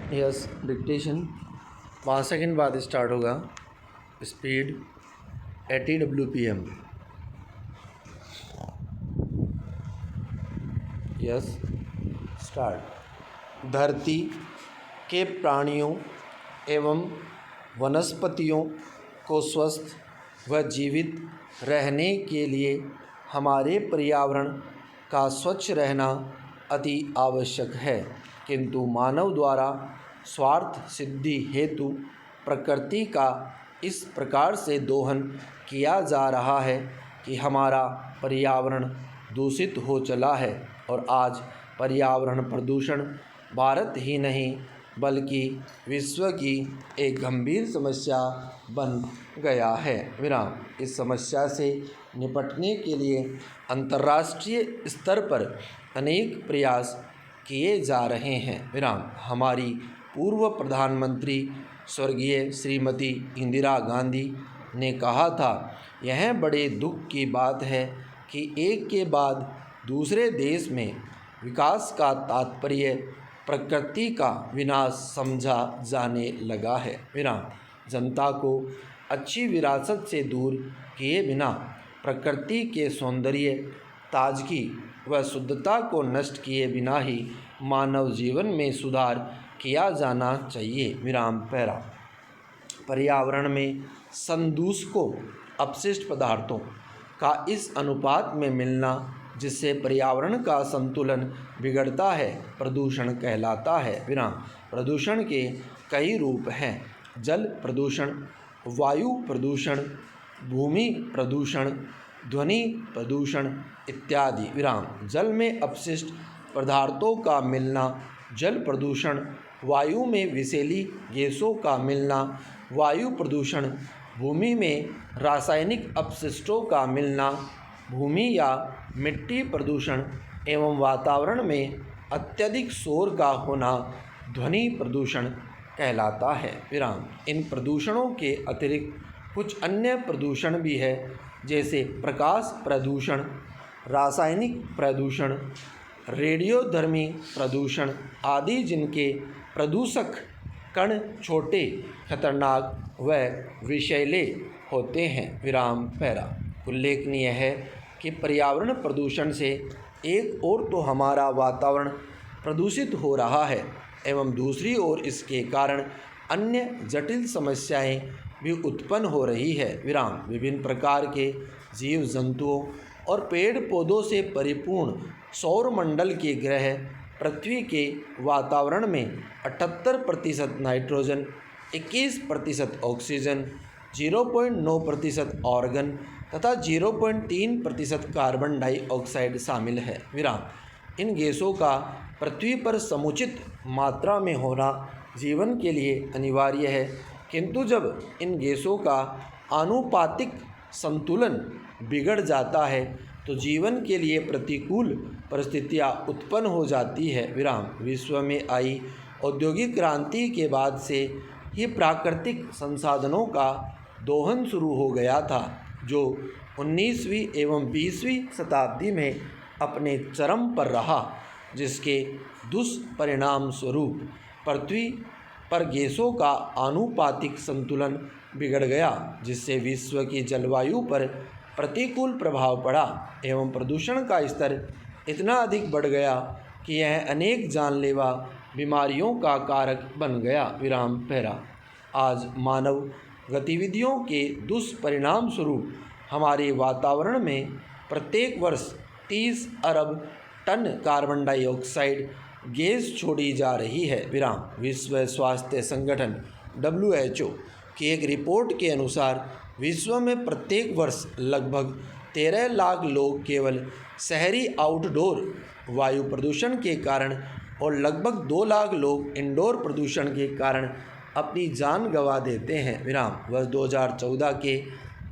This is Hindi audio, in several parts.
यस, डिक्टेशन 5 सेकंड बाद स्टार्ट होगा। Speed 80 WPM। Yes, start. धरती के प्राणियों एवं वनस्पतियों को स्वस्थ व जीवित रहने के लिए हमारे पर्यावरण का स्वच्छ रहना अति आवश्यक है, किंतु मानव द्वारा स्वार्थ सिद्धि हेतु प्रकृति का इस प्रकार से दोहन किया जा रहा है कि हमारा पर्यावरण दूषित हो चला है और आज पर्यावरण प्रदूषण भारत ही नहीं बल्कि विश्व की एक गंभीर समस्या बन गया है। विराम। इस समस्या से निपटने के लिए अंतर्राष्ट्रीय स्तर पर अनेक प्रयास किए जा रहे हैं। विराम। हमारी पूर्व प्रधानमंत्री स्वर्गीय श्रीमती इंदिरा गांधी ने कहा था, यह बड़े दुख की बात है कि एक के बाद दूसरे देश में विकास का तात्पर्य प्रकृति का विनाश समझा जाने लगा है। विराम। जनता को अच्छी विरासत से दूर किए बिना प्रकृति के सौंदर्य, ताजगी व शुद्धता को नष्ट किए बिना ही मानव जीवन में सुधार किया जाना चाहिए। विराम। पैरा। पर्यावरण में संदूषकों अपशिष्ट पदार्थों का इस अनुपात में मिलना जिससे पर्यावरण का संतुलन बिगड़ता है प्रदूषण कहलाता है। विराम। प्रदूषण के कई रूप हैं। जल प्रदूषण, वायु प्रदूषण, भूमि प्रदूषण, ध्वनि प्रदूषण इत्यादि। विराम। जल में अपशिष्ट पदार्थों का मिलना जल प्रदूषण, वायु में विषैली गैसों का मिलना वायु प्रदूषण, भूमि में रासायनिक अपशिष्टों का मिलना भूमि या मिट्टी प्रदूषण एवं वातावरण में अत्यधिक शोर का होना ध्वनि प्रदूषण कहलाता है। विराम। इन प्रदूषणों के अतिरिक्त कुछ अन्य प्रदूषण भी है, जैसे प्रकाश प्रदूषण, रासायनिक प्रदूषण, रेडियोधर्मी प्रदूषण आदि, जिनके प्रदूषक कण छोटे, खतरनाक व विषैले होते हैं। विराम। पैरा। उल्लेखनीय है कि पर्यावरण प्रदूषण से एक ओर तो हमारा वातावरण प्रदूषित हो रहा है एवं दूसरी ओर इसके कारण अन्य जटिल समस्याएं भी उत्पन्न हो रही है। विराम। विभिन्न प्रकार के जीव जंतुओं और पेड़ पौधों से परिपूर्ण सौरमंडल के ग्रह पृथ्वी के वातावरण में 78% नाइट्रोजन, 21% ऑक्सीजन, 0.9% ऑर्गन तथा 0.3% कार्बन डाइऑक्साइड शामिल है। विराम। इन गैसों का पृथ्वी पर समुचित मात्रा में होना जीवन के लिए अनिवार्य है, किंतु जब इन गैसों का आनुपातिक संतुलन बिगड़ जाता है तो जीवन के लिए प्रतिकूल परिस्थितियां उत्पन्न हो जाती है। विराम। विश्व में आई औद्योगिक क्रांति के बाद से ही प्राकृतिक संसाधनों का दोहन शुरू हो गया था, जो 19वीं एवं 20वीं शताब्दी में अपने चरम पर रहा, जिसके दुष्परिणाम स्वरूप पृथ्वी पर गैसों का आनुपातिक संतुलन बिगड़ गया, जिससे विश्व की जलवायु पर प्रतिकूल प्रभाव पड़ा एवं प्रदूषण का स्तर इतना अधिक बढ़ गया कि यह अनेक जानलेवा बीमारियों का कारक बन गया। विराम। पैरा। आज मानव गतिविधियों के दुष्परिणाम स्वरूप हमारे वातावरण में प्रत्येक वर्ष 30 अरब टन कार्बन डाइऑक्साइड गैस छोड़ी जा रही है। विराम। विश्व स्वास्थ्य संगठन WHO की एक रिपोर्ट के अनुसार विश्व में प्रत्येक वर्ष लगभग 13 लाख लोग केवल शहरी आउटडोर वायु प्रदूषण के कारण और लगभग 2 लाख लोग इंडोर प्रदूषण के कारण अपनी जान गंवा देते हैं। विराम। वर्ष 2014 के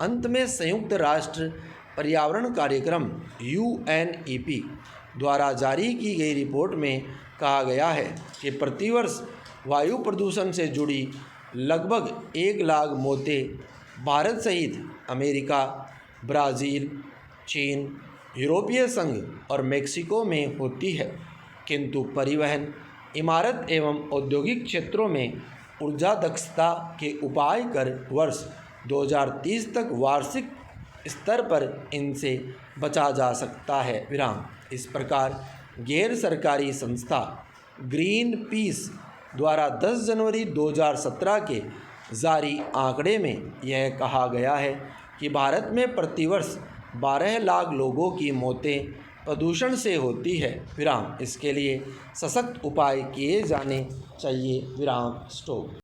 अंत में संयुक्त राष्ट्र पर्यावरण कार्यक्रम UNEP द्वारा जारी की गई रिपोर्ट में कहा गया है कि प्रतिवर्ष वायु प्रदूषण से जुड़ी लगभग 1 लाख मौतें भारत सहित अमेरिका, ब्राज़ील, चीन, यूरोपीय संघ और मेक्सिको में होती है, किंतु परिवहन इमारत एवं औद्योगिक क्षेत्रों में ऊर्जा दक्षता के उपाय कर वर्ष 2030 तक वार्षिक स्तर पर इनसे बचा जा सकता है। विराम। इस प्रकार गैर सरकारी संस्था ग्रीन पीस द्वारा 10 जनवरी 2017 के जारी आंकड़े में यह कहा गया है कि भारत में प्रतिवर्ष 12 लाख लोगों की मौतें प्रदूषण से होती है। विराम। इसके लिए सशक्त उपाय किए जाने चाहिए। विराम। स्टॉप।